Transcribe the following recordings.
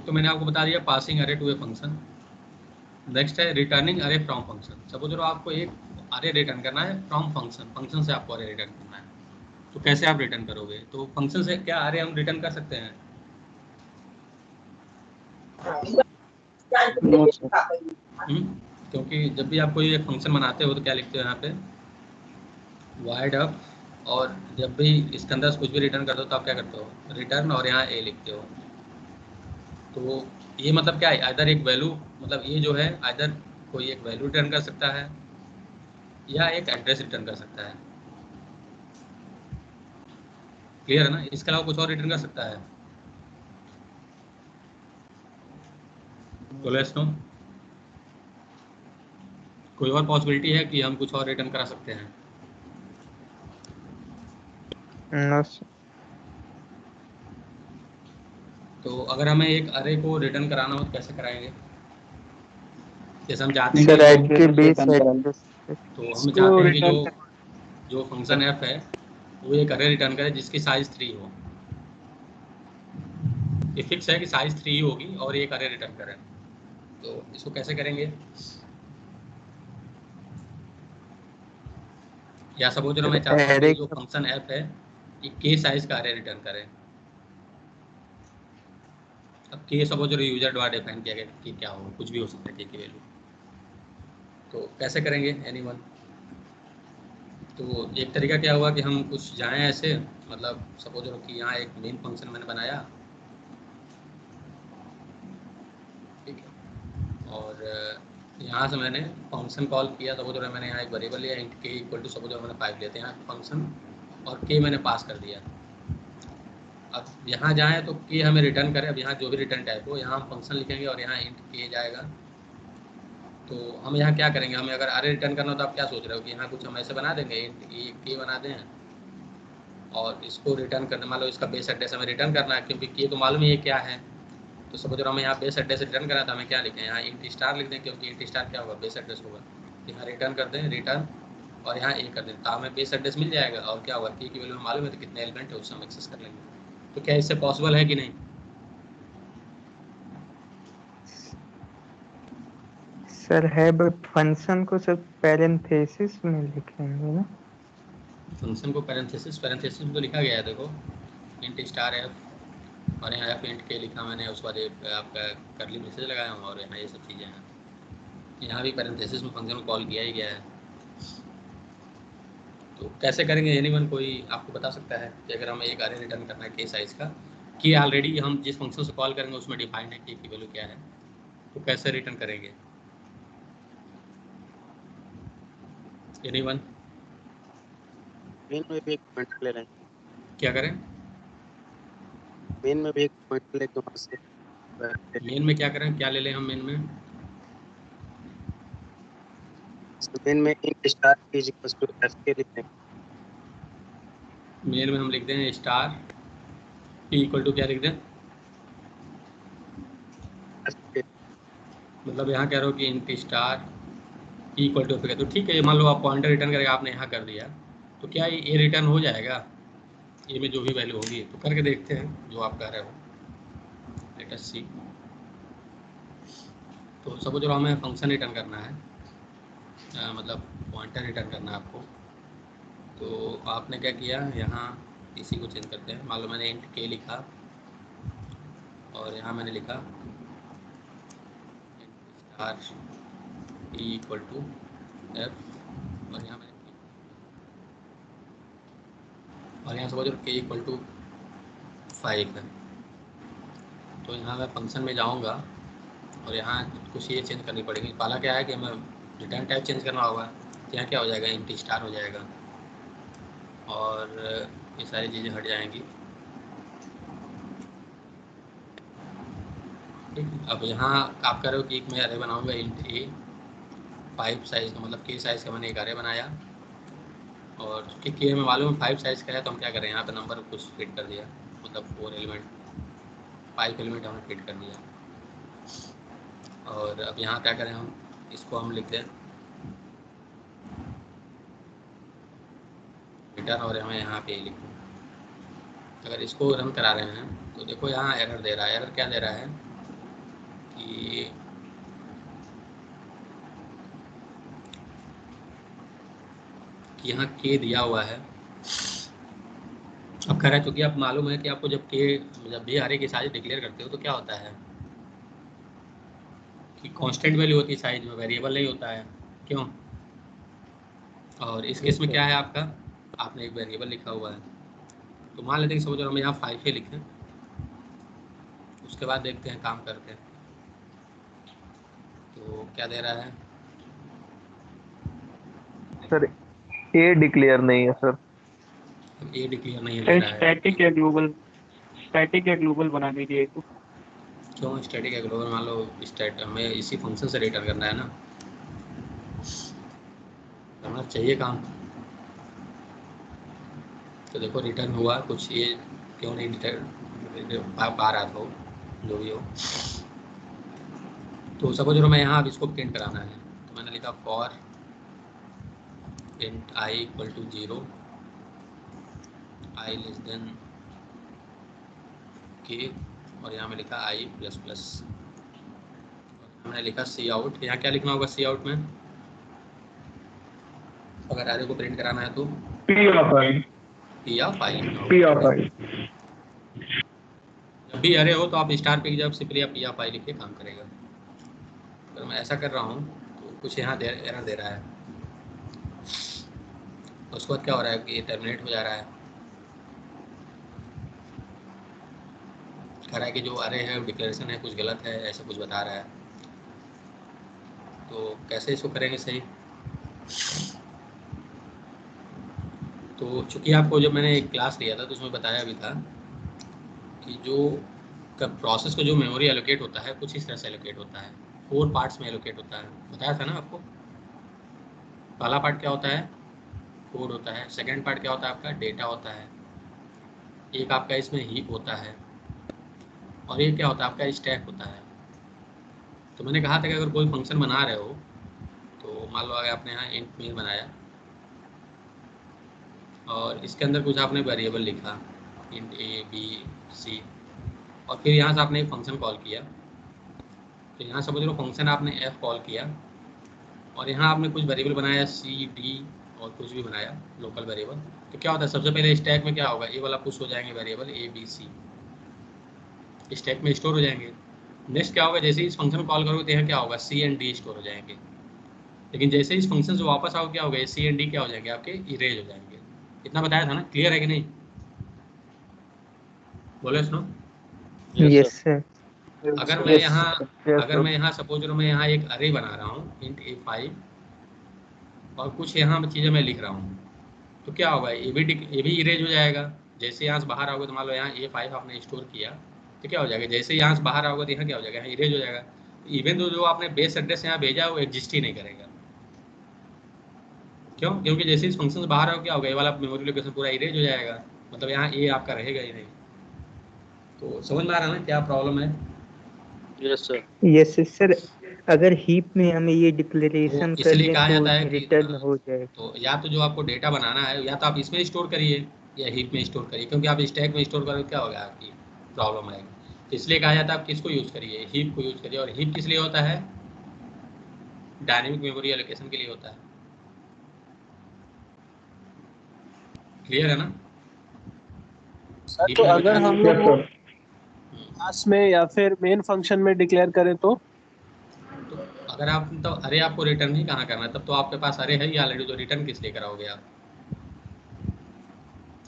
तो मैंने आपको बता दिया passing array to a function. Next है returning array from function. Suppose करो आपको एक अरे रिटर्न करना है फ्रॉम फंक्शन, फंक्शन से आपको अरे रिटर्न करना है, तो कैसे आप रिटर्न करोगे? तो फंक्शन से क्या अरे हम रिटर्न कर सकते हैं? क्योंकि जब भी आप कोई एक फंक्शन बनाते हो तो क्या लिखते हो यहाँ पे, वाइड अप, और जब भी इसके अंदर कुछ भी रिटर्न करते हो तो आप क्या करते हो, रिटर्न और यहाँ ए लिखते हो। तो ये मतलब क्या है, आइदर एक वैल्यू, मतलब ये जो है आइदर कोई एक वैल्यू रिटर्न कर सकता है या एक एड्रेस रिटर्न कर सकता है। क्लियर है ना? इसके अलावा कुछ और रिटर्न कर सकता है? तो लेट्स नो, कोई और पॉसिबिलिटी है कि हम कुछ और रिटर्न करा सकते हैं? No sir. तो अगर हमें एक अरे को रिटर्न कराना हो तो कैसे कराएंगे? जैसे हम चाहते हैं सर कि ऐड के बेस एड्रेस तो हम इसको चाहते हैं कि रिटर्न जो फंक्शन एफ है वो एक अरे रिटर्न करे जिसकी साइज 3 हो। ये फिक्स है कि साइज 3 ही होगी और एक अरे रिटर्न करे। तो इसको कैसे करेंगे? या सपोज मैं चाहता हूँ कि एरे जो फंक्शन एफ है ये के साइज का अरे रिटर्न करे। अब के सपोज यूजर द्वारा डिफाइन किया गया कि क्या हो, कुछ भी हो सकता है के की वैल्यू। तो कैसे करेंगे एनीवन? तो एक तरीका क्या हुआ कि हम कुछ जाएं ऐसे, मतलब सपोज कि यहाँ एक मेन फंक्शन मैंने बनाया, ठीक है, और यहाँ से मैंने फंक्शन कॉल किया। सपोज मैंने यहाँ एक वेरिएबल लिया इंट के इक्वल टू, सपोज मैंने 5 लिया था यहाँ फंक्शन, और के मैंने पास कर दिया। अब यहाँ जाएँ तो के हमें रिटर्न करे। अब यहाँ जो भी रिटर्न टाइप हो यहाँ हम फंक्शन लिखेंगे और यहाँ इंट के जाएगा। तो हम यहाँ क्या करेंगे, हमें अगर अरे रिटर्न करना हो तो आप क्या सोच रहे हो कि यहाँ कुछ हम ऐसे बना देंगे, इंट के बना दें और इसको रिटर्न करना, मान लो इसका बेस एड्रेस हमें रिटर्न करना है क्योंकि के तो मालूम ही है क्या है। तो सपोज हमें यहाँ बेस एड्रेस रिटर्न करना था, हमें क्या लिखें, यहाँ इंट स्टार लिख दें क्योंकि इंट स्टार क्या होगा, बेस एड्रेस होगा। यहाँ रिटर्न कर दें रिटर्न और यहाँ ए कर दें, तो हमें बेस एड्रेस मिल जाएगा और क्या होगा, के की वैल्यू मालूम है तो कितने एलिमेंट है उससे हम एक्सेस कर लेंगे। तो क्या इससे पॉसिबल है कि नहीं? सर है, बट फंक्शन को सर पैरेंथेसिस में लिखेंगे ना। फंक्शन को पैरेंथेसिस में तो लिखा गया है, देखो इंट स्टार एफ, और यहाँ एफ इंट के लिखा मैंने, उसके बाद आपका करली मैसेज लगाया हूँ और यहाँ ये सब चीज़ें हैं। यहाँ भी पैरेंथेसिस में फंक्शन को कॉल किया ही गया है। तो कैसे करेंगे एनीवन, कोई आपको बता सकता है कि अगर हमें एक अरे रिटर्न करना है के साइज़ का, कि ऑलरेडी हम जिस फंक्शन से कॉल करेंगे उसमें डिफाइंड है के की वैल्यू क्या है, तो कैसे रिटर्न करेंगे एनीवन? मेन में भी एक पॉइंट ले रहे हैं, क्या करें? मेन में भी एक पॉइंट लेके वहाँ से मेन में क्या करें, क्या ले लें हम मेन में? मेन में int star is equal to f के लिखते हैं। मेन में हम लिख दें स्टार पी इक्वल टू क्या लिख दें, FK। मतलब यहाँ कह रहे हो कि int star p equal to f. तो ठीक है, मान लो आप पॉइंटर रिटर्न करेगा, आपने यहाँ कर दिया, तो क्या ये रिटर्न हो जाएगा ए में जो भी वैल्यू होगी? तो करके देखते हैं जो आप कह रहे हो, लेट अस सी। तो सपोज हमें फंक्शन रिटर्न करना है, मतलब पॉइंटर रिटर्न करना है आपको। तो आपने क्या किया, यहाँ इसी को चेंज करते हैं। मान लो मैंने इंट के लिखा और यहाँ मैंने लिखा star e equal to f, और यहाँ मैंने और यहाँ सपोज के इक्वल टू 5 है। तो यहाँ मैं फंक्शन में जाऊँगा और यहाँ कुछ ये चेंज करनी पड़ेगी। पहला क्या है कि हमें रिटर्न टाइप चेंज करना होगा, तो यहाँ क्या हो जाएगा, इंट स्टार हो जाएगा और ये सारी चीज़ें हट जाएंगी। ठीक है, अब यहाँ आप कह रहे हो कि एक मैं अरे बनाऊँगा इंट ए 5 साइज़ का, मतलब के साइज़ का मैंने एक अरे बनाया, और चूँकि के में मालूम 5 साइज़ का है तो हम क्या करें, यहाँ पे नंबर कुछ फिट कर दिया, मतलब 4 एलिमेंट 5 एलिमेंट हमने फिट कर दिया। और अब यहाँ क्या करें, हम इसको हम लिखते हैं रिटर्न, और हमें यहाँ पे लिखो। अगर इसको रन करा रहे हैं तो देखो यहाँ एरर दे रहा है। एरर क्या दे रहा है कि यहाँ के दिया हुआ है। अब कह रहा है क्योंकि आप मालूम है कि आपको जब भी अरे की साइज डिक्लेयर करते हो तो क्या होता है कि कांस्टेंट वैल्यू होती है साइज में, वेरिएबल नहीं होता है। क्यों? और इस केस में क्या है आपका, आपने एक वेरिएबल लिखा हुआ है। तो मान लेते हैं समझो हम यहाँ 5 लिखें, उसके बाद देखते हैं काम करते हैं तो क्या दे रहा है। सर ए डिक्लेयर नहीं है सर। ए डिक्लेयर नहीं ले रहा है। स्टैटिक या ग्लोबल बना दीजिए तो। क्यों स्टैटिक या ग्लोबल? मान लो स्टैट हमें इसी फंक्शन से रिटर्न करना है ना, करना चाहिए काम। तो देखो रिटर्न हुआ कुछ, ये क्यों नहीं रिटर्न पा रहा था, जो भी हो। तो सपोज मैं यहाँ अब इसको प्रिंट कराना है तो मैंने लिखा for print i equal to 0, i less than k, और यहाँ मैं लिखा आई प्लस प्लस, मैंने लिखा सी आउट। यहाँ क्या लिखना होगा सी आउट में अगर अरे को प्रिंट कराना है तो P of I. P of I लिखना होगा। जब भी अरे हो तो आप स्टार पिक जब सिंपली आप पी ऑफ आई लिखिए, काम करेगा। अगर मैं ऐसा कर रहा हूँ तो कुछ यहाँ एरर दे रहा है। उसके बाद क्या हो रहा है कि ये टर्मिनेट हो जा रहा है, कह रहा है कि जो अरे है वो डिक्लेरेशन है कुछ गलत है, ऐसा कुछ बता रहा है। तो कैसे इसको करेंगे सही? तो चूँकि आपको जब मैंने एक क्लास लिया था तो उसमें बताया भी था कि जो प्रोसेस को जो मेमोरी एलोकेट होता है कुछ इस तरह से एलोकेट होता है, 4 पार्ट्स में एलोकेट होता है। बताया था ना आपको। पहला पार्ट क्या होता है, कोड होता है। सेकंड पार्ट क्या होता है आपका, डेटा होता है। एक आपका इसमें हीप होता है, और ये क्या होता है आपका, स्टैक होता है। तो मैंने कहा था कि अगर कोई फंक्शन बना रहे हो तो मान लो अगर आपने यहाँ इंट मेल बनाया और इसके अंदर कुछ आपने वेरिएबल लिखा इंट ए बी सी, और फिर यहाँ से आपने एक फंक्शन कॉल किया। तो यहाँ समझ लो फंक्शन आपने एफ कॉल किया और यहाँ आपने कुछ वेरिएबल बनाया सी डी और कुछ भी बनाया लोकल वेरिएबल। तो क्या होता है सबसे पहले स्टैक में क्या होगा, ए वाला पुश हो जाएंगे variable a b c, stack में स्टोर हो जाएंगे। नेक्स्ट क्या होगा, जैसे ही इस फंक्शन कॉल करोगे तो यहाँ क्या होगा, सी एंड डी स्टोर हो जाएंगे। लेकिन जैसे इस फंक्शन से वापस आओगे क्या होगा, सी एंड डी क्या हो जाएंगे आपके, इरेज हो जाएंगे। इतना बताया था ना, क्लियर है कि नहीं? बोले सुनो। Yes sir. अगर मैं यहाँ सपोज करो मैं यहाँ एक अरे बना रहा हूँ इंट A5 और कुछ यहाँ चीज़ें मैं लिख रहा हूँ, तो क्या होगा, ये भी इरेज हो जाएगा। जैसे यहाँ से बाहर आओगे तो मान लो यहाँ A5 आपने स्टोर किया तो क्या हो जाएगा, जैसे यहाँ से बाहर आओगे तो यहाँ क्या हो जाएगा, यहाँ इरेज हो जाएगा। इवन तो जो आपने बेस एड्रेस यहाँ भेजा है वो एग्जिस्ट ही नहीं करेगा। क्यों? क्योंकि जैसे इस फंक्शन से बाहर आओगे क्या होगा, ये वाला मेमोरी लोकेशन पूरा इरेज हो जाएगा, मतलब यहाँ ए आपका रहेगा ही नहीं। तो समझ में आ रहा है ना क्या प्रॉब्लम है? Yes sir. अगर हीप में हमें ये डिक्लेरेशन तो कर इसलिए दें कहा तो जाता है कि रिटर्न हो जाएगा। तो या तो जो आपको डेटा बनाना है या तो आप इसमें स्टोर करिए या हीप में स्टोर करिए, क्योंकि आप स्टैक में स्टोर करोगे क्या होगा, आपकी प्रॉब्लम आएगी। तो इसलिए कहा जाता है आप किसको यूज़ करिए, हीप को यूज़ करिए। और हीप किस लिए होता है, डायनेमिक मेमोरी एलोकेशन के लिए होता है। क्लियर है ना? सर तो अगर हम लोग क्लास में या फिर मेन फंक्शन में डिक्लेयर करें तो अगर आप तो अरे आपको रिटर्न ही कहाँ करना है, तब तो आपके पास अरे है ही ऑलरेडी, तो रिटर्न किस लिए कराओगे आप?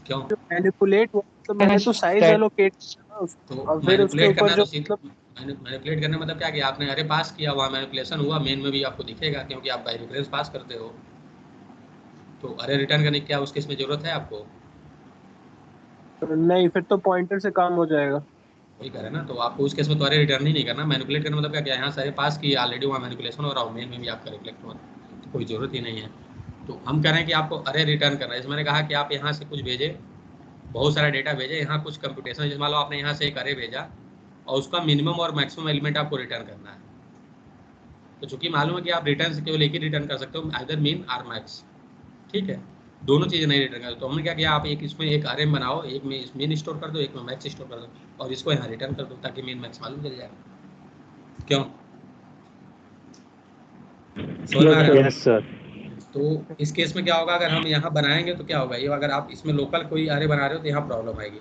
क्यों? मैनिपुलेट मतलब मैंने तो साइज एलोकेट तो और फिर उसके ऊपर जो मैनिपुलेट करने मतलब क्या कि आपने अरे पास किया, वहाँ मैनिपुलेशन हुआ, मेन में भी आपको दिखेगा क्योंकि आप बाय रेफरेंस पास करते हो। तो अरे रिटर्न करने की क्या उस केस में जरूरत है आपको? नहीं, फिर तो पॉइंटर से काम हो जाएगा। वही करे ना, तो आपको उस केस में तो अरे रिटर्न ही नहीं करना। मैनिपुलेट करने मतलब क्या, यहाँ से अरे पास किया ऑलरेडी, वहाँ मैनिपुलेशन हो रहा हो, मेन में भी आपका रिफ्लेक्ट हो रहा है, तो कोई ज़रूरत ही नहीं है। तो हम कह रहे हैं कि आपको अरे रिटर्न करना है। जैसे मैंने कहा कि आप यहाँ से कुछ भेजे, बहुत सारा डेटा भेजे, यहाँ कुछ कंप्यूटेशन, जैसे मान लो आपने यहाँ से एक अरे भेजा और उसका मिनिमम और मैक्सिमम एलिमेंट आपको रिटर्न करना है। तो चूंकि मालूम है कि आप रिटर्न से केवल एक ही रिटर्न कर सकते हो, आइदर मीन और मैक्स, ठीक है, दोनों चीज़ें नहीं रिटर्न कर। तो हमने क्या किया, आप एक इसमें एक अरे बनाओ, एक में मीन स्टोर कर दो, एक में मैक्स स्टोर कर दो, और इसको यहाँ रिटर्न कर दो ताकि मीन मैक्स मालूम चल जाए। क्यों? समझ में आ रहा है? Yes sir. तो इस केस में क्या होगा, अगर हम यहाँ बनाएंगे तो क्या होगा, ये अगर आप इसमें लोकल कोई अरे बना रहे हो तो यहाँ प्रॉब्लम आएगी।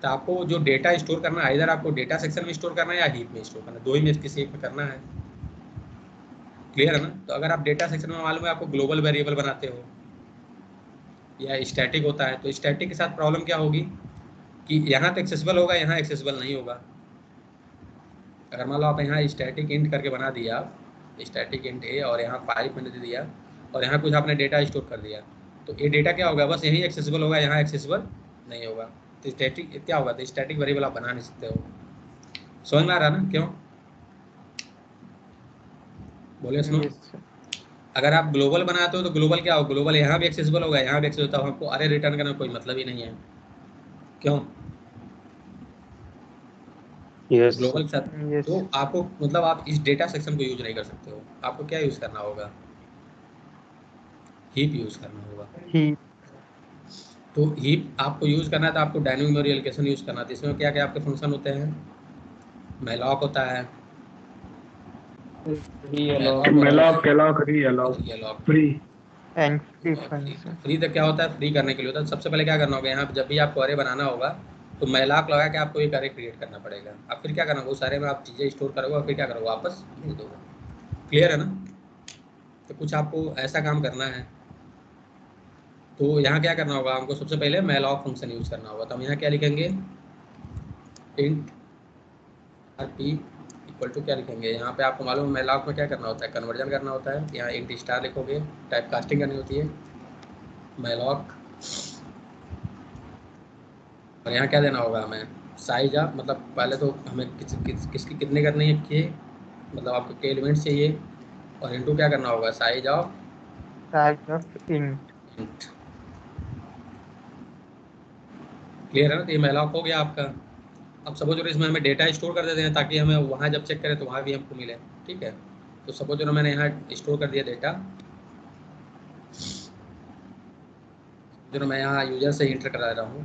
तो आपको जो डेटा स्टोर करना है, इधर आपको डेटा सेक्शन में स्टोर करना है या हीप में स्टोर करना है, दो ही में किसी एक में करना है। क्लियर है ना? तो अगर आप डेटा सेक्शन में मालूम है आपको ग्लोबल वेरिएबल बनाते हो या स्टैटिक होता है, तो स्टैटिक के साथ प्रॉब्लम क्या होगी कि यहाँ तो एक्सेसिबल होगा, यहाँ एक्सेसिबल नहीं होगा। अगर मान लो आप यहाँ स्टैटिक इंट करके बना दिया, स्टैटिक इंट ए, और यहाँ 5 मैंने दे दिया, और यहाँ कुछ आपने डेटा स्टोर कर दिया, तो ये डेटा क्या होगा, बस यहीं एक्सेसिबल होगा, यहाँ एक्सेसिबल नहीं होगा। तो स्टैटिक क्या होगा, तो स्टैटिक वेरिएबल आप बना नहीं सकते हो। समझ में आ रहा ना? क्यों बोले? सुनो, यस सर। अगर आप ग्लोबल बनाते हो तो ग्लोबल क्या होगा, ग्लोबल यहाँ भी एक्सेसिबल होगा, यहाँ भी एक्सेसिबल होता है, हमको अरे रिटर्न करने का कोई मतलब ही नहीं है। क्यों? यस ग्लोबल के सर। साथ यस तो आपको मतलब आप इस डेटा सेक्शन को यूज नहीं कर सकते हो। आपको क्या यूज करना होगा, हीप यूज करना होगा। हीप। तो हीप आपको यूज करना है तो आपको डायनेमिक मेमोरी एलोकेशन यूज करना है। तो इसमें क्या क्या आपके फंक्शन होते हैं, मैलॉक होता है, malloc calloc realloc रीअलॉक। free and free और फंक्शन। फ्री तक क्या होता है, फ्री करने के लिए होता है। सबसे पहले क्या करना होगा, यहाँ पे जब भी आपको अरे बनाना होगा तो मैलॉक लगा के आपको एक अरे क्रिएट करना पड़ेगा। अब फिर क्या करना होगा, उस अरे में आप चीज़ें स्टोर करोगे और फिर क्या करोगे, वापस भेज दोगे। क्लियर है ना? तो कुछ आपको ऐसा काम करना है। तो यहाँ क्या करना होगा, हमको सबसे पहले मैलॉक फंक्शन यूज करना होगा। तो हम यहाँ क्या लिखेंगे, इंट p इक्वल टू क्या लिखेंगे, यहाँ पे आपको मालूम है मैलॉक में क्या करना होता है, कन्वर्जन करना होता है। यहाँ इंट स्टार लिखोगे, टाइप कास्टिंग करनी होती है मैलॉक, और यहाँ क्या देना होगा हमें, साइज ऑफ, मतलब पहले तो हमें किसकी कितने करनी है कि मतलब आपको के एलिमेंट्स चाहिए, और इंटू क्या करना होगा, size of size of int. Int. Clear है ना? तो ये मैलॉक हो गया आपका। अब सपोज करो इसमें हमें डेटा स्टोर कर देते हैं ताकि हमें वहाँ जब चेक करें तो वहाँ भी हमको मिले। ठीक है, तो सपोज करो मैंने यहाँ स्टोर कर दिया डेटा, जो मैं यहाँ यूजर से इंटर करा रहा हूँ,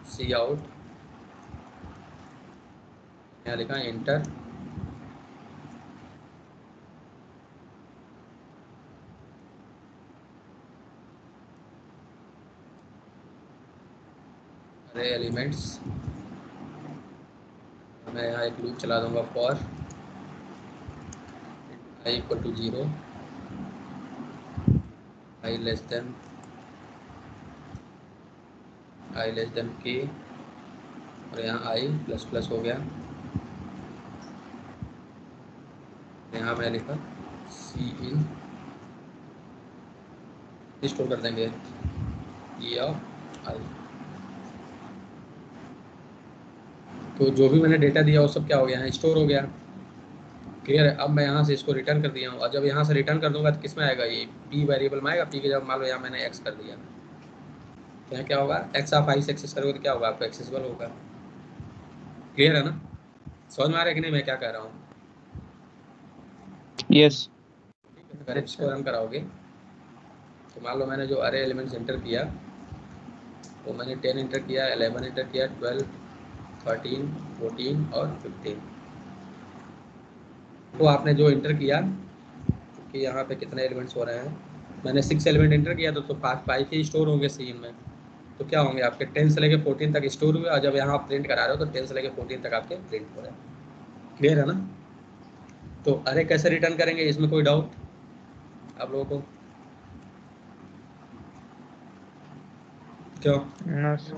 सी आउट, यहाँ लिखा इंटर, अरे एलिमेंट्स, मैं यहाँ एक लूप चला दूंगा for i equal to 0, i less than k, और यहाँ i प्लस प्लस हो गया। यहाँ मैं लिखा सी इन, स्टोर कर देंगे ई ऑफ आई। तो जो भी मैंने डेटा दिया वो सब क्या हो गया, यहाँ स्टोर हो गया। क्लियर है? अब मैं यहाँ से इसको रिटर्न कर दिया हूँ, और जब यहाँ से रिटर्न कर दूंगा तो किस में आएगा, ये p वेरिएबल में आएगा। p के जब मान लो यहाँ मैंने x कर दिया, तो यहाँ क्या होगा, x आप i से एक्सेस करोगे तो क्या होगा, आपको एक्सेसिबल होगा। क्लियर है ना? समझ में आ रहा है कि नहीं मैं क्या कह रहा हूँ? यस। अगर इसको रन कराओगे तो मान लो मैंने जो अरे एलिमेंट्स एंटर किया, तो मैंने 10 एंटर किया, 11 एंटर किया, 12, 13, 14 और 15। तो आपने जो एंटर किया कि यहाँ पे कितने एलिमेंट्स हो रहे हैं, मैंने 6 एलिमेंट एंटर किया तो 5 ही स्टोर होंगे सीन में। तो क्या होंगे आपके 10 से लेके 14 तक स्टोर हुए, और जब यहाँ आप प्रिंट करा रहे हो तो 10 से लेके 14 तक आपके प्रिंट हो रहे हैं। क्लियर है ना? तो अरे कैसे रिटर्न करेंगे, इसमें कोई डाउट आप लोगों को? क्यों? No sir.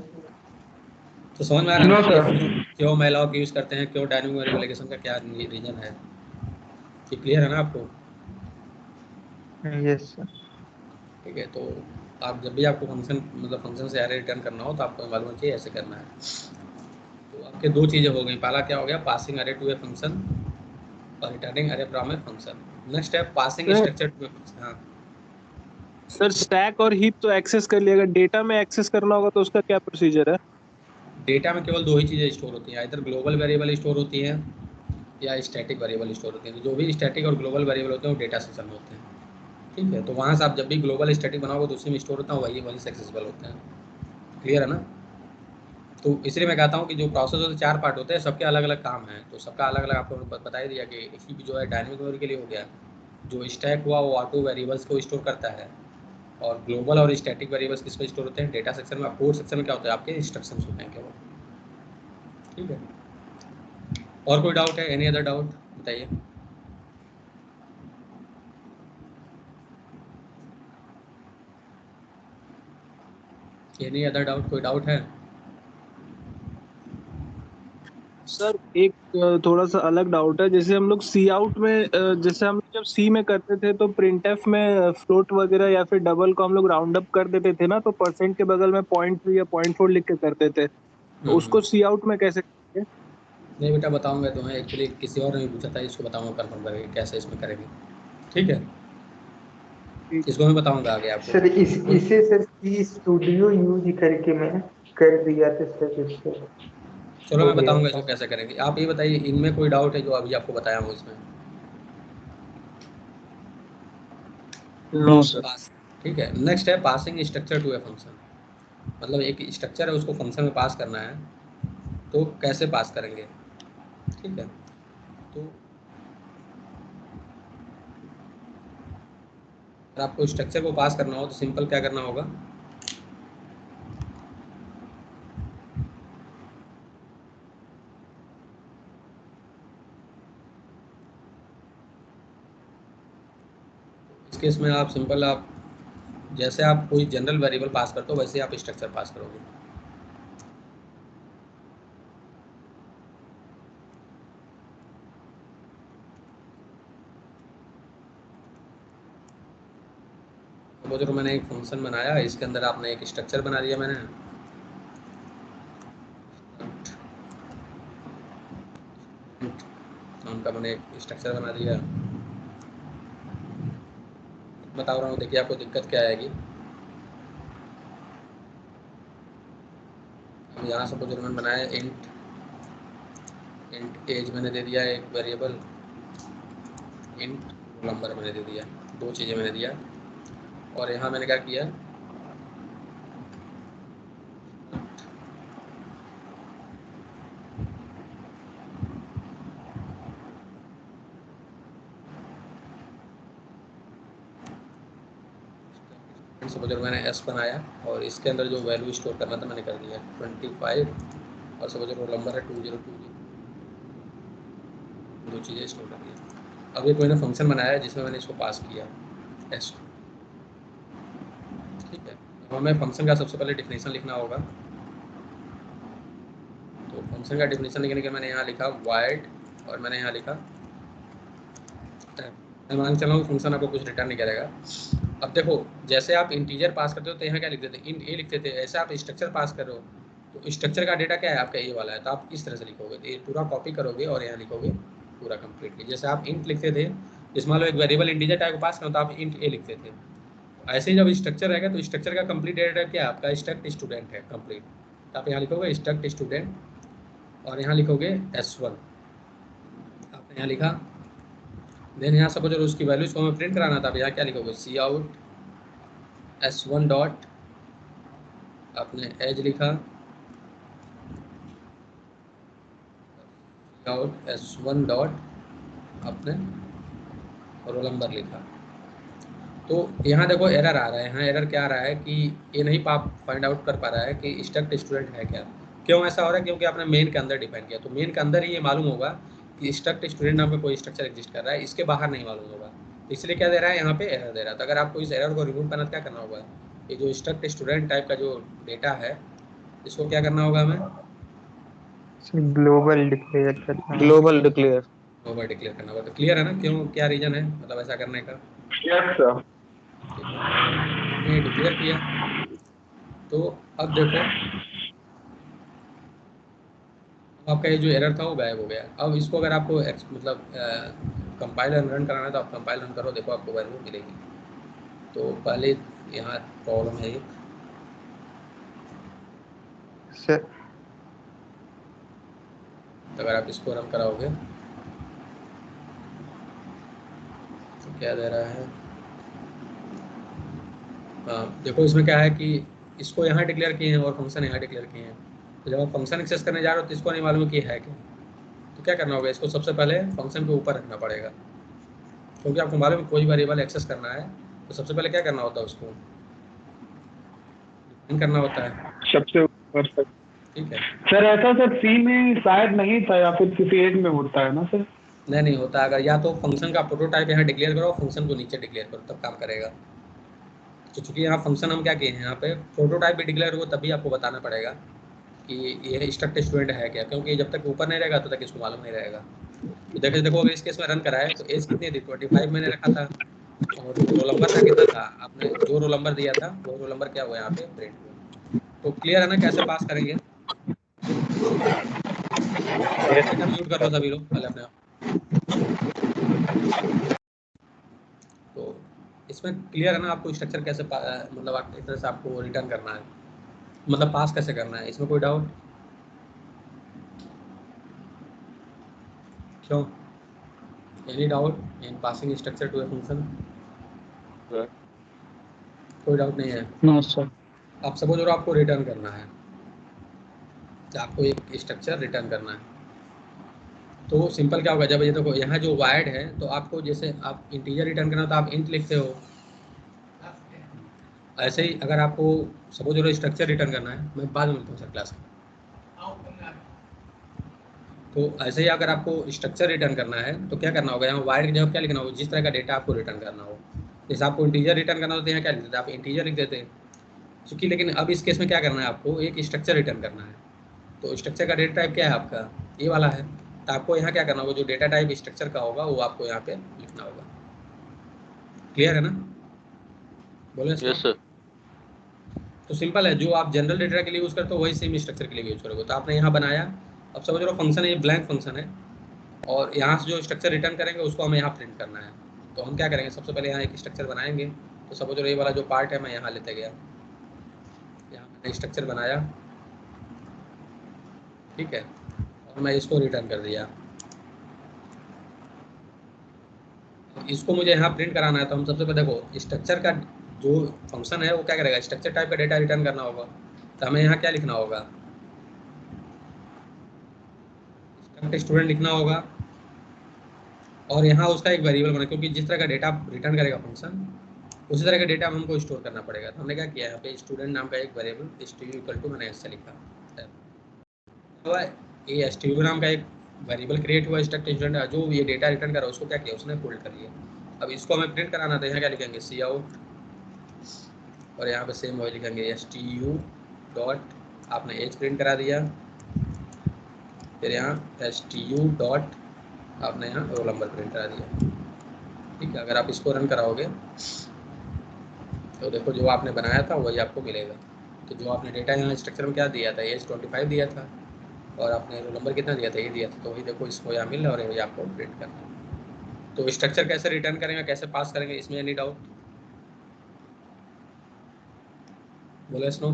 तो समझ में आ रहा No, है ना sir. क्यों मैलॉक यूज़ करते हैं, क्यों डायनेमिक मेमोरी एलोकेशन का क्या रीजन है? कि क्लियर है ना आपको? Yes sir. ठीक है, तो आप जब भी आपको फंक्शन मतलब फंक्शन से अरे रिटर्न करना हो तो आपको मालूम चाहिए ऐसे करना है। तो आपके दो चीज़ें हो गई, पहला क्या हो गया, passing array to a function, और returning array from a function. Next है passing structure to a function. हाँ सर स्टैक और हीप तो एक्सेस कर लिया, अगर डेटा में एक्सेस करना होगा तो उसका क्या प्रोसीजर है? डेटा में केवल दो ही चीज़ें स्टोर होती हैं, इधर ग्लोबल वेरिएबल स्टोर होती हैं या स्टैटिक वेरिएबल स्टोर होती हैं। तो जो भी स्टैटिक और ग्लोबल वेरिएबल होते हैं वो डेटा सेक्शन में होते हैं। ठीक है, तो वहाँ से आप जब भी ग्लोबल स्टैटिक बनाओगे तो उसी में स्टोर होता है, वही से एक्सेसिबल होते हैं। क्लियर है ना? तो इसलिए मैं कहता हूँ कि जो प्रोसेस होते 4 पार्ट होते हैं, सबके अलग अलग काम है, तो सबका अलग अलग आपको बता ही दिया कि हीप जो है डायनेमिक मेमोरी के लिए हो गया, जो स्टैक हुआ वो ऑटो वेरिएबल्स को स्टोर करता है, और ग्लोबल और स्टैटिक वेरिएबल्स किस पे स्टोर होते हैं, डेटा सेक्शन में। कोड सेक्शन में क्या होता है, आपके इंस्ट्रक्शंस होते हैं केवल। ठीक है, और कोई डाउट है? एनी अदर डाउट बताइए। एनी अदर डाउट, कोई डाउट है? सर एक थोड़ा सा अलग डाउट है। जैसे हम लोग सी आउट में जैसे हम लोग जब सी में करते थे तो प्रिंट एफ में फ्लोट वगैरह या फिर डबल को हम लोग राउंड अप कर देते थे ना, तो परसेंट के बगल में 0.3 या 0.4 लिख के करते थे, तो उसको सी आउट में कैसे करेंगे? नहीं बेटा, बताऊंगा तुम्हें। एक्चुअली किसी और ने पूछा था, इसको बताऊंगा कंफर्म करके कैसे इसमें करेंगे। ठीक है, इसको मैं बताऊंगा आगे आपको। सर इसे सर सी स्टूडियो यूज करके मैं कर दिया था सर, इससे चलो हो मैं गया बताऊंगा था। इसको कैसे करेंगे। आप ये बताइए, इनमें कोई डाउट है जो अभी आपको बताया हूँ इसमें? No sir. ठीक है, नेक्स्ट है passing structure to a function. मतलब एक स्ट्रक्चर है, उसको फंक्शन में पास करना है, तो कैसे पास करेंगे? ठीक है, तो अगर आपको स्ट्रक्चर को पास करना हो तो सिंपल क्या करना होगा, इस केस में आप सिंपल, आप जैसे आप कोई जनरल वेरिएबल पास करते हो वैसे आप स्ट्रक्चर पास करोगे। वो जो मैंने एक फंक्शन बनाया, इसके अंदर आपने एक स्ट्रक्चर बना दिया, मैंने उनका मैंने एक स्ट्रक्चर बना दिया। बता रहा हूँ, देखिए आपको दिक्कत क्या आएगी। अब यहाँ सपोज मैंने बनाया इंट एज मैंने दे दिया एक वेरिएबल, इंट नंबर मैंने दे दिया, दो चीज़ें मैंने दिया। और यहाँ मैंने क्या किया, सपोज मैंने एस बनाया और इसके अंदर जो वैल्यू स्टोर करना था मैंने कर दिया 25, और सपोज रोल नंबर है 2020, दो चीज़ें स्टोर कर दिया। अब एक मैंने फंक्शन बनाया है जिसमें मैंने इसको पास किया एस। ठीक है, अब हमें फंक्शन का सबसे पहले डिफिनेशन लिखना होगा। तो फंक्शन का डिफिनेशन लिखने के मैंने यहाँ लिखा वाइड, और मैंने यहाँ लिखा, मैं मान चला हूँ फंक्शन आपको कुछ रिटर्न नहीं करेगा। अब देखो, जैसे आप इंटीजर पास करते हो तो यहाँ क्या लिखते थे, इंट ए लिखते थे। ऐसे आप स्ट्रक्चर पास कर रहे हो तो स्ट्रक्चर का डेटा क्या है, आपका ए वाला है, तो आप इस तरह से लिखोगे, तो ये पूरा कॉपी करोगे और यहाँ लिखोगे पूरा कंप्लीटली। जैसे आप इंट लिखते थे, जिस मान लो एक वेरिएबल इंटीजर टाइप को पास करो तो आप इंट ए लिखते थे। ऐसे ही जब स्ट्रक्चर रहेगा तो स्ट्रक्चर का कंप्लीट डेटा क्या है, आपका स्ट्रक्ट स्टूडेंट है कंप्लीट, तो आप यहाँ लिखोगे स्ट्रक्ट स्टूडेंट, और यहाँ लिखोगे S1, आपने यहाँ लिखा। देन यहाँ सपोज उसकी वैल्यूज को हमें प्रिंट कराना था, अब यहाँ क्या लिखोगे, सी आउट S1 डॉट, आपने एज लिखा, सी आउट S1 डॉट, आपने रोल नंबर लिखा। तो यहाँ देखो एरर आ रहा है। यहाँ एरर क्या आ रहा है कि ये नहीं फाइंड आउट कर पा रहा है कि स्ट्रक्ट स्टूडेंट है क्या। क्यों ऐसा हो रहा है, क्योंकि आपने मेन के अंदर डिफाइन किया, तो मेन के अंदर ही ये मालूम होगा कि स्ट्रक्ट स्टूडेंट नाम पे कोई स्ट्रक्चर एग्जिस्ट कर रहा है, इसके बाहर नहीं मालूम होगा। इसलिए क्या दे रहा है, यहाँ पे एरर दे रहा है। तो अगर आपको इस एरर को रिमूव करना, क्या करना होगा, ये जो स्ट्रक्ट स्टूडेंट टाइप का जो डेटा है, इसको क्या करना होगा हमें, ग्लोबल डिक्लेयर करना है। Global declare. ओवर डिक्लेयर करना होगा। तो क्लियर है ना, क्यों, क्या रीजन है मतलब ऐसा करने का? Yes sir. हमने डिक्लेयर किया, तो अब देखो आपका ये जो एरर था वो गायब हो गया। अब इसको अगर आपको मतलब कंपाइल एंड रन कराना है तो आप कंपाइल रन करो, देखो आपको वैल्यू मिलेगी। तो पहले यहाँ प्रॉब्लम है एक, सर तो अगर आप इसको रन कराओगे तो क्या दे रहा है, हाँ देखो इसमें क्या है कि इसको यहाँ डिक्लेयर किए हैं और फंक्शन यहाँ डिक्लेयर किए हैं। तो जब आप फंक्शन एक्सेस करने जा रहे हो तो इसको नहीं मालूम कि है क्या, तो क्या करना होगा, इसको सबसे पहले फंक्शन के ऊपर रखना पड़ेगा, क्योंकि आपको मालूम है कोई वेरिएबल एक्सेस करना है तो सबसे पहले क्या करना होता है, उसको डिफाइन करना होता है। सबसे ऊपर सर। ठीक है सर ऐसा सर सी में शायद नहीं था या फिर किसी एक में होता है ना सर? नहीं होता, अगर या तो फंक्शन का प्रोटोटाइप यहाँ डिक्लेयर करो, फंक्शन को नीचे डिक्लेयर करो, तब काम करेगा। तो चूंकि यहाँ फंक्शन हम क्या किए हैं, यहाँ पे प्रोटोटाइप भी डिक्लेयर हो तभी आपको बताना पड़ेगा कि ये स्ट्रक्ट स्टूडेंट है क्या, क्योंकि जब तक ऊपर नहीं रहेगा तो तक इसको मालूम नहीं रहेगा। तो देखो अगर इस केस में रन करा है तो एज कितनी थी, 25 मैंने रखा था, और रोल नंबर का कितना था, आपने जो रोल नंबर दिया था वो रोल नंबर क्या हुआ यहाँ पे प्रिंट हुआ। तो क्लियर है ना कैसे पास करेंगे? म्यूट कर लो सभी लोग पहले अपने आप। तो इसमें क्लियर है ना आपको स्ट्रक्चर कैसे मतलब आप इस तरह से आपको रिटर्न करना है, मतलब पास कैसे करना है, इसमें कोई डाउट? क्यों, any doubt in passing structure to a function? कोई डाउट नहीं है? No sir. आप सपोज और आपको रिटर्न करना है, तो आपको एक स्ट्रक्चर रिटर्न करना है, तो सिंपल क्या होगा, जब ये देखो यहाँ जो वायर्ड है तो आपको जैसे आप इंटीजर रिटर्न करना तो आप इंट लिखते हो, ऐसे ही अगर आपको सपोज और स्ट्रक्चर रिटर्न करना है, मैं बाद में मिलता हूँ सर क्लास में, तो ऐसे ही अगर आपको स्ट्रक्चर रिटर्न करना है तो क्या करना होगा, यहाँ वायर्ड की जगह क्या लिखना होगा, जिस तरह का डेटा आपको रिटर्न करना हो। जैसे आपको इंटीजर रिटर्न करना हो तो यहाँ क्या लिख देते, आप इंटीजर लिख देते क्योंकि, लेकिन अब इस केस में क्या करना है, आपको एक स्ट्रक्चर रिटर्न करना है, तो स्ट्रक्चर का डेटा टाइप क्या है आपका, ये वाला है, तो आपको यहाँ क्या करना होगा, जो डेटा टाइप स्ट्रक्चर का होगा वो आपको यहाँ पे लिखना होगा। क्लियर है ना, बोले? Yes sir. तो सिंपल है, जो आप जनरल डेटा के लिए यूज़ करते हो वही सेम स्ट्रक्चर के लिए यूज करोगे। तो आपने यहाँ बनाया, अब समझ लो फंक्शन है, ये ब्लैंक फंक्शन है, और यहाँ से जो स्ट्रक्चर रिटर्न करेंगे उसको हमें यहाँ प्रिंट करना है। तो हम क्या करेंगे, सबसे पहले यहाँ एक स्ट्रक्चर बनाएंगे। तो समझ लो ये वाला जो पार्ट है मैं यहाँ लेते गया, यहाँ मैंने स्ट्रक्चर बनाया, ठीक है, और मैं इसको रिटर्न कर दिया। इसको मुझे यहाँ प्रिंट कराना है, तो हम सबसे पहले देखो स्ट्रक्चर का जो फंक्शन है वो क्या करेगा, स्ट्रक्चर टाइप का डेटा रिटर्न करना होगा। तो हमें यहाँ क्या लिखना होगा, स्टूडेंट लिखना होगा, और यहाँ उसका एक वेरिएबल बना, क्योंकि जिस तरह का डेटा रिटर्न करेगा फंक्शन उसी तरह का डेटा हमको स्टोर करना पड़ेगा। तो हमने क्या किया, यहाँ पे स्टूडेंट नाम का एक वेरिएबल स्टू इक्वल टू मैंने ऐसे लिखा हुआ, ये स्टू नाम का एक वेरिएबल क्रिएट हुआ स्ट्रक्ट स्टूडेंट, जो ये डेटा रिटर्न करा उसको क्या किया, उसने फोल्ड कर लिया। अब इसको हमें प्रिंट कराना था, यहाँ क्या लिखेंगे, सी आउट, और यहाँ पे सेम वही लिखेंगे STU डॉट, आपने एज प्रिंट करा दिया, फिर यहाँ STU डॉट आपने यहाँ रोल नंबर प्रिंट करा दिया। ठीक है, अगर आप इसको रन कराओगे तो देखो जो आपने बनाया था वही आपको मिलेगा। तो जो आपने डेटा यहाँ स्ट्रक्चर में क्या दिया था, एज 25 दिया था, और आपने रोल नंबर कितना दिया था, ये दिया था, तो वही देखो इसको यहाँ मिल रहा है और ये आपको प्रिंट करना है। तो स्ट्रक्चर कैसे रिटर्न करेंगे, कैसे पास करेंगे, इसमें एनी डाउट? बोले स्नो?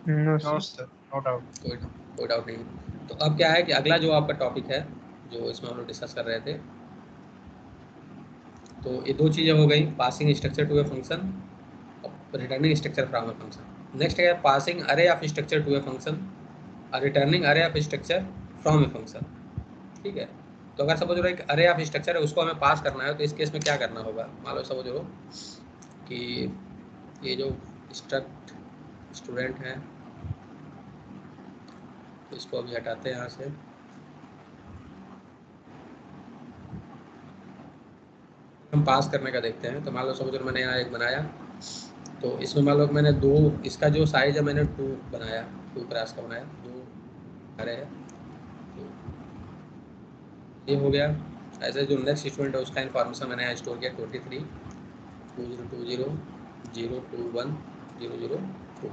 No sir. कोई डाउट नहीं। तो अब क्या है कि अगला जो आपका टॉपिक है जो इसमें हम लोग डिस्कस कर रहे थे, तो ये दो चीज़ें हो गई, passing structure to a function और returning structure from a function. Next है passing array of structure to a function और returning array of structure from a function. ठीक है, तो अगर सपोज एक अरे ऑफ स्ट्रक्चर है उसको हमें पास करना है, तो इस केस में क्या करना होगा, मान लो सपोज कि ये जो स्ट्रक्ट स्टूडेंट है, तो इसको अभी हटाते हैं यहाँ से। हम पास करने का देखते हैं। तो मान लो सपोज मैंने यहाँ एक बनाया, तो इसमें मान लो मैंने दो, इसका जो साइज है मैंने 2 बनाया, 2 क्रॉस का बनाया, 2 अरे है, ये हो गया। ऐसे जो नेक्स्ट स्टूडेंट है उसका इन्फॉर्मेशन मैंने यहाँ स्टोर किया 23 2020 021 002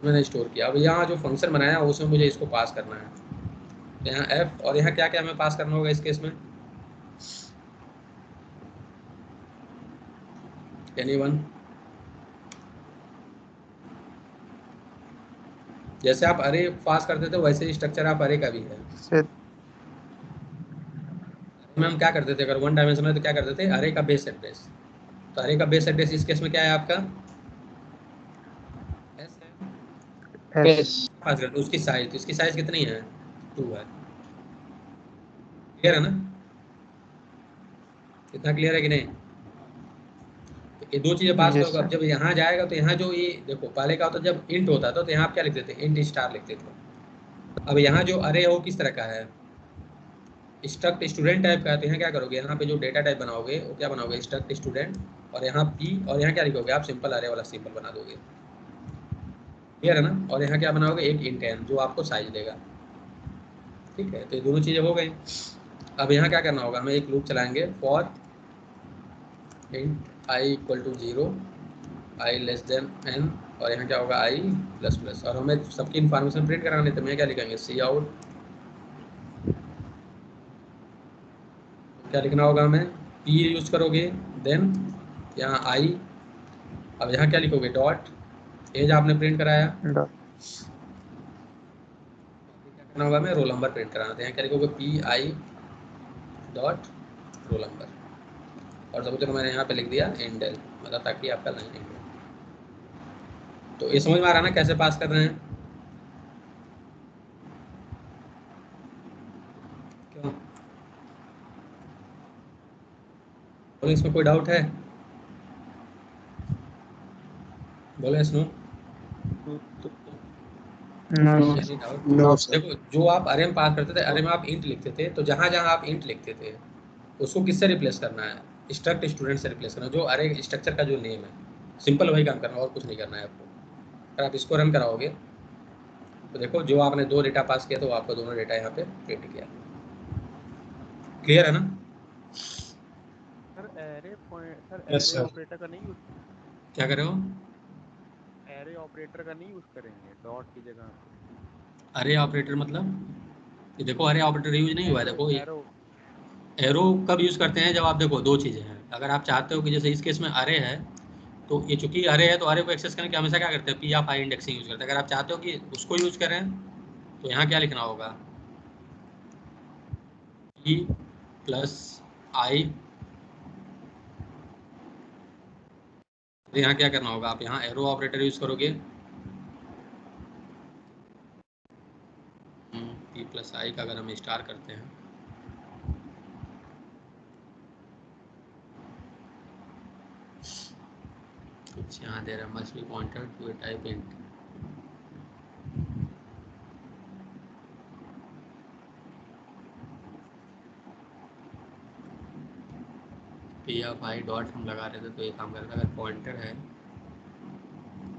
मैंने स्टोर किया। अब यहाँ जो फंक्शन बनाया उसमें मुझे इसको पास करना है, तो यहाँ f, और यहाँ क्या क्या हमें पास करना होगा इस केस में, एनीवन? जैसे आप अरे पास करते थे वैसे ही स्ट्रक्चर आप अरे का भी है। सर में हम क्या करते थे, अगर 1 डायमेंशनल है तो क्या करते थे, अरे का बेस एड्रेस। तो अरे का बेस एड्रेस इस केस में क्या है आपका, एस पास कर उसकी साइज, तो इसकी साइज कितनी है 2 है। क्लियर है ना, इतना क्लियर है कि नहीं? तो ये दो चीजें पास यस करोगे। अब सर। जब यहाँ जाएगा तो यहाँ जो ये देखो पहले का होता जब इंट होता था तो यहाँ आप क्या लिखते थे, इंट स्टार लिखते थे। अब यहाँ जो अरे है वो किस तरह का है, स्ट्रक्ट स्टूडेंट टाइप का है। तो यहाँ क्या करोगे, यहाँ पे जो डेटा टाइप बनाओगे वो क्या बनाओगे, स्ट्रक्ट स्टूडेंट, और यहाँ पी, और यहाँ क्या लिखोगे आप, सिंपल अरे वाला सिंपल बना दोगे। क्लियर है ना, और यहाँ क्या बनाओगे, एक इंट एन जो आपको साइज देगा। ठीक है, तो ये दोनों चीजें हो गई। अब यहाँ क्या करना होगा, हमें एक लूप चलाएंगे for int i equal to 0, i less than n, और यहाँ क्या होगा आई प्लस प्लस, और हमें सबकी इन्फॉर्मेशन प्रिंट कराने, तो मैं क्या लिखेंगे सी आउट, क्या लिखना होगा हमें, पी यूज करोगे, देन यहाँ आई, अब यहाँ क्या लिखोगे डॉट, एज आपने प्रिंट कराया, डॉट क्या करना होगा हमें, रोल नंबर प्रिंट कराना, तो यहाँ क्या लिखोगे P I dot roll number, और सब मैंने यहाँ पे लिख दिया एंडल, मतलब ताकि आपका लाइन एंड हो। तो ये समझ में आ रहा है ना कैसे पास कर रहे हैं? क्यों बोले, इसमें कोई डाउट है? बोले स्नो no any doubt? No sir. देखो जो आप अरे में पास करते थे, अरे में आप इंट लिखते थे, तो जहाँ जहाँ आप इंट लिखते थे उसको किससे रिप्लेस करना है, स्ट्रक्ट स्टूडेंट से रिप्लेस करना, जो अरे स्ट्रक्चर का जो नेम है, सिंपल वही काम करना, और कुछ नहीं करना है आपको। अगर आप इसको रन कराओगे तो देखो जो आपने दो डेटा पास किया तो वो आपको दोनों डेटा यहाँ पे प्रिंट किया। क्लियर है ना? Sir Yes, array sir. Operator का नहीं यूज, क्या कर रहे हो? एरे ऑपरेटर का नहीं यूज करेंगे डॉट की जगह पे? अरे ऑपरेटर मतलब, ये देखो अरे ऑपरेटर यूज नहीं हुआ है, देखो एरो एरो कब यूज़ करते हैं, जब आप देखो दो चीज़ें हैं, अगर आप चाहते हो कि जैसे इस केस में अरे है, तो ये चूंकि अरे है तो अरे को एक्सेस करने के हमेशा क्या करते हैं, P of I indexing use करते हैं। अगर आप चाहते हो कि उसको यूज़ करें तो यहाँ क्या लिखना होगा, पी प्लस आई, तो यहाँ क्या करना होगा, आप यहाँ एरो ऑपरेटर यूज़ करोगे, पी प्लस आई का अगर हम स्टार करते हैं, कुछ यहाँ दे रहा है must be pointer to a type int, p of i dot हम लगा रहे थे तो ये काम करता है। अगर पॉइंटर है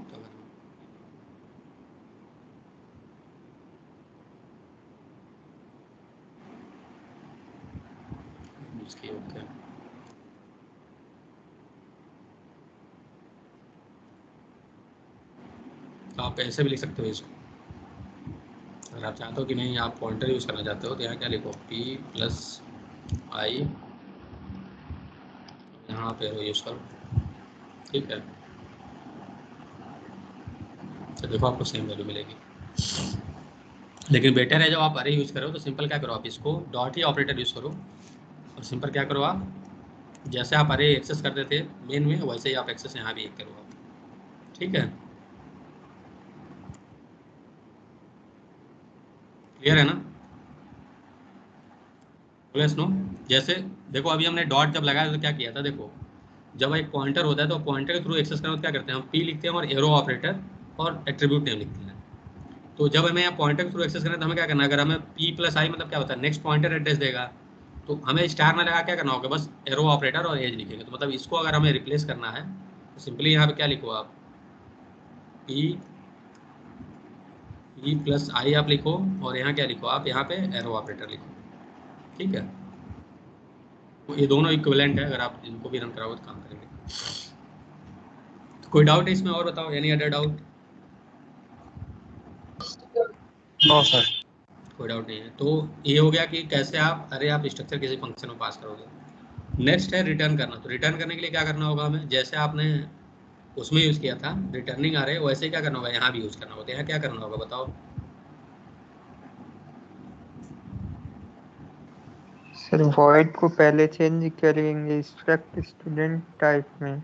तो अगर उसकी ओके, तो आप ऐसे भी लिख सकते हो इसको। अगर आप चाहते हो कि नहीं आप पॉइंटर यूज़ करना चाहते हो तो यहाँ क्या लिखो, पी प्लस आई, यहाँ पे यूज़ करो। ठीक है, तो देखो आपको सेम वैल्यू मिलेगी। लेकिन बेटर है जब आप अरे यूज़ करो तो सिंपल क्या करो, आप इसको डॉट ही ऑपरेटर यूज़ करो, और सिंपल क्या करो आप, जैसे आप अरे एक्सेस करते थे मेन में, वैसे ही आप एक्सेस यहाँ भी करो आप। ठीक है, क्लियर है ना? प्लस नो, जैसे देखो अभी हमने डॉट जब लगाया तो क्या किया था, देखो जब एक पॉइंटर होता है तो पॉइंटर के थ्रू एक्सेस करना तो क्या करते हैं, हम पी लिखते हैं और एरो ऑपरेटर और एट्रीब्यूट नेम लिखते हैं। तो जब हमें यहाँ पॉइंटर के थ्रू एक्सेस करना है तो हमें क्या करना है, अगर हमें पी प्लस आई मतलब क्या होता है, नेक्स्ट पॉइंटर एड्रेस देगा, तो हमें स्टार ना लगा क्या करना होगा, बस एरो ऑपरेटर और एज लिखेंगे। तो मतलब इसको अगर हमें रिप्लेस करना है तो सिंपली यहाँ पे क्या लिखो आप, पी पी प्लस आई आप लिखो, और यहाँ क्या लिखो आप, यहाँ पे एरो ऑपरेटर लिखो। ठीक है, तो ये दोनों इक्विवेलेंट है, अगर आप इनको भी रन कराओ तो काम करेंगे। तो कोई डाउट है इसमें और बताओ, any other doubt? No sir. कोई डाउट नहीं है। तो ये हो गया कि कैसे आप अरे आप स्ट्रक्चर किसी फंक्शन में पास करोगे। नेक्स्ट है रिटर्न करना। तो रिटर्न करने के लिए क्या करना होगा हमें, जैसे आपने उसमें यूज़ किया था रिटर्निंग आ रहे, वैसे ही क्या करना होगा, यहाँ भी यूज़ करना होगा। तो यहाँ क्या करना होगा बताओ? सर वॉइड को पहले चेंज करेंगे स्ट्रक्ट स्टूडेंट टाइप में।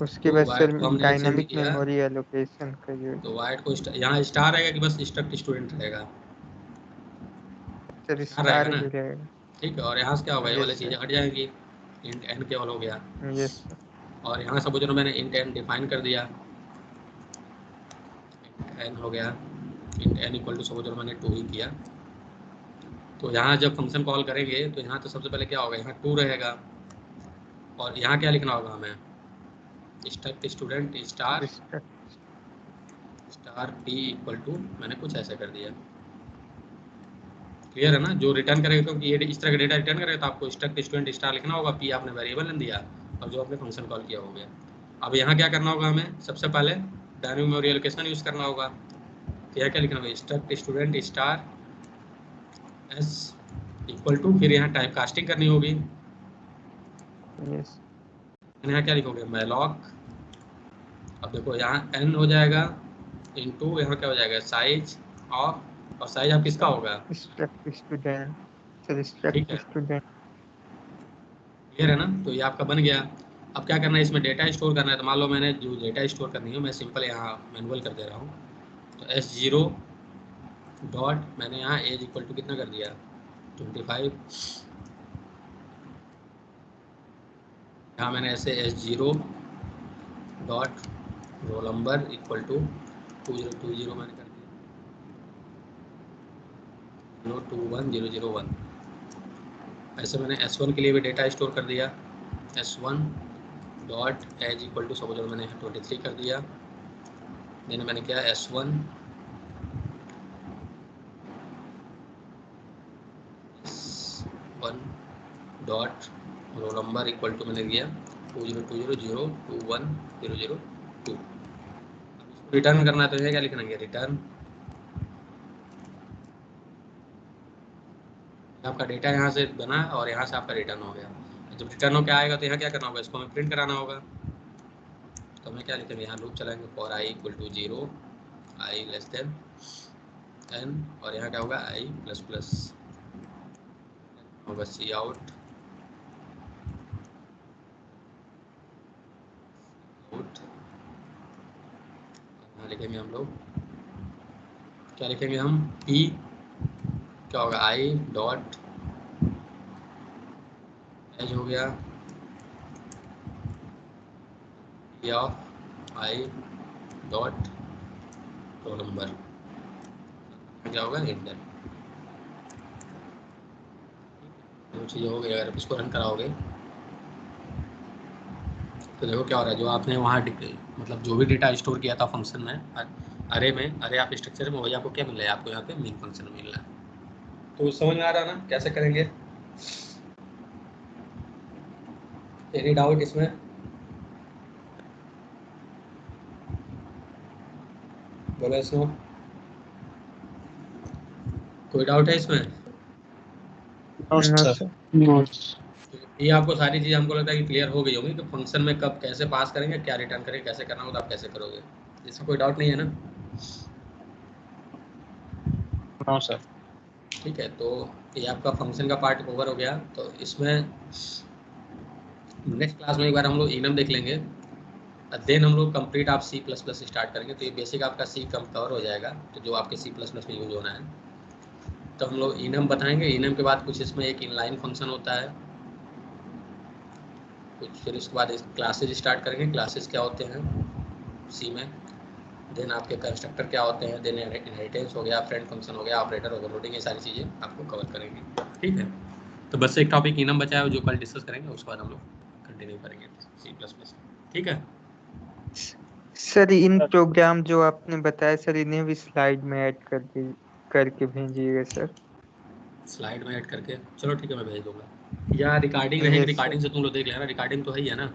उसके तो बाद वाइड सर को हमने चेंज डायनामिक किया, मेमोरी एलोकेशन का जो तो वाइड को यहाँ स्टार रहेगा कि बस स्ट्रक्ट स्टूडेंट रहेगा? सर स्टार रहेगा स्टार ना, ही रहेगा। ठीक है। और यहाँ से क्या होगा, ये वाली यस चीज़ें सर, हट जाएंगी, इंट एन केवल हो गया। यस सर, और यहाँ सब जो मैंने इंट एन डिफाइन कर दिया, एन हो गया, इंट एन इक्वल टू सब जो मैंने 2 ही किया। तो यहाँ जब फंक्शन कॉल करेंगे तो यहाँ तो सबसे पहले क्या होगा, यहाँ 2 रहेगा, और यहाँ क्या लिखना होगा हमें, struct student star star p equal to, मैंने कुछ ऐसे कर दिया। क्लियर है ना? जो रिटर्न करेगा, क्योंकि ये इस तरह का डेटा रिटर्न करेगा तो आपको स्ट्रक्ट स्टूडेंट स्टार लिखना होगा, पी आपने वेरिएबल ने दिया और जो आपने फंक्शन कॉल किया हो गया। अब यहाँ क्या करना होगा हमें, सबसे पहले डायनेमिक मेमोरी एलोकेशन यूज़ करना होगा। तो यहाँ क्या लिखना होगा, struct student star s equal to, फिर यहाँ टाइप कास्टिंग करनी होगी। यस यहाँ क्या लिखोगे, मैलॉक। अब देखो यहाँ एन हो जाएगा इनटू, यहाँ क्या हो जाएगा, साइज ऑफ, और साइज आप किसका होगा, स्ट्रक्ट स्टूडेंट सर, ठीक स्ट्रक्ट है, स्टूडेंट। क्लियर है ना? तो ये आपका बन गया। अब क्या करना है, इसमें डेटा स्टोर करना है। तो मान लो मैंने जो डेटा स्टोर करनी है मैं सिंपल यहाँ मैनुअल कर दे रहा हूँ। तो S0 डॉट, मैंने यहाँ एज इक्वल टू कितना कर दिया, 25। यहाँ मैंने ऐसे S0 dot roll number equal to 2020 मैंने कर दिया, 021001। ऐसे मैंने S1 के लिए भी डेटा स्टोर कर दिया, S1 dot age equal to suppose मैंने 23 कर दिया। देन मैंने किया S1 dot roll number equal to, मैंने दिया 2020021002। रिटर्न करना है तो ये क्या लिखना है, रिटर्न। आपका डेटा यहाँ से बना और यहाँ से आपका रिटर्न हो गया। जब रिटर्न होकर आएगा तो यहाँ क्या करना होगा, इसको हमें प्रिंट कराना होगा। तो हमें क्या लिखेंगे, यहाँ लूप चलाएंगे for i equal to 0, i less than n, और यहाँ क्या होगा आई प्लस प्लस होगा, सी आउट यहाँ लिखेंगे हम लोग, क्या लिखेंगे हम, p क्या होगा, आई डॉट एज हो गया, p of i dot roll number क्या होगा, इंटर। दो चीज़ें हो गई। अगर इसको रन कराओगे तो देखो क्या हो रहा है, जो आपने वहाँ मतलब जो भी डेटा स्टोर किया था फंक्शन में, अरे में, अरे आप स्ट्रक्चर में, वही आपको क्या मिल रहा है, आपको यहाँ पे मेन फंक्शन मिल रहा है। तो समझ में आ रहा है ना कैसे करेंगे? एनी डाउट इसमें? बोलो इसमें, कोई डाउट है इसमें? No sir. ये आपको सारी चीज़ हमको लगता है कि क्लियर हो गई होगी कि फंक्शन में कब कैसे पास करेंगे, क्या रिटर्न करेंगे, कैसे करना होगा, आप कैसे करोगे। इसमें कोई डाउट नहीं है ना? No sir. ठीक है, तो ये आपका फंक्शन का पार्ट ओवर हो गया। तो इसमें नेक्स्ट क्लास में एक बार हम लोग इनम देख लेंगे, देन हम लोग कंप्लीट आप C++ स्टार्ट करेंगे। तो ये बेसिक आपका C कवर हो जाएगा, तो जो आपके C++ में यूज होना है। तो हम लोग इनम बताएंगे, इनम के बाद कुछ इसमें एक इनलाइन फंक्शन होता है कुछ, फिर उसके बाद क्लासेज स्टार्ट करेंगे, क्लासेज क्या होते हैं C में, देन आपके कंस्ट्रक्टर क्या होते हैं, देन इनहेरिटेंस हो गया, फ्रेंड फंक्शन हो गया, ऑपरेटर, ओवरलोडिंग, ये सारी चीज़ें आपको कवर करेंगे। ठीक है, तो बस एक टॉपिक इनम बचा है जो कल डिस्कस करेंगे, उसके बाद हम लोग कंटिन्यू करेंगे C++। ठीक है सर इन प्रोग्राम जो आपने बताया सर, इन्हें भी स्लाइड में ऐड करके भेजिएगा सर। स्लाइड में ऐड करके, चलो ठीक है मैं भेज दूंगा। या रिकॉर्डिंग रहेगी, यस सर। रिकॉर्डिंग से तुम लोग देख लेना, रिकॉर्डिंग तो है ही है ना?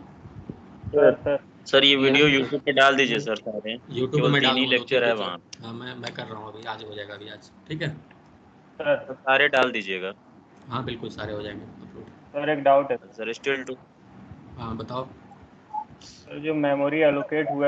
सर ये क्लियर वीडियो है? यूट्यूब पे डाल दीजिए सर सारे, यूट्यूब पे केवल मैं 3 डाल ही दूंगा, लेक्चर है वहाँ। हाँ मैं कर रहा हूँ अभी, आज हो जाएगा अभी आज। ठीक है, सर सारे डाल दीजिएगा। हाँ बिल्कुल सारे हो जाएंगे अपलोड। सर एक डाउट है सर स्टिल टू हाँ बताओ। सर, जो मेमोरी एलोकेट हुआ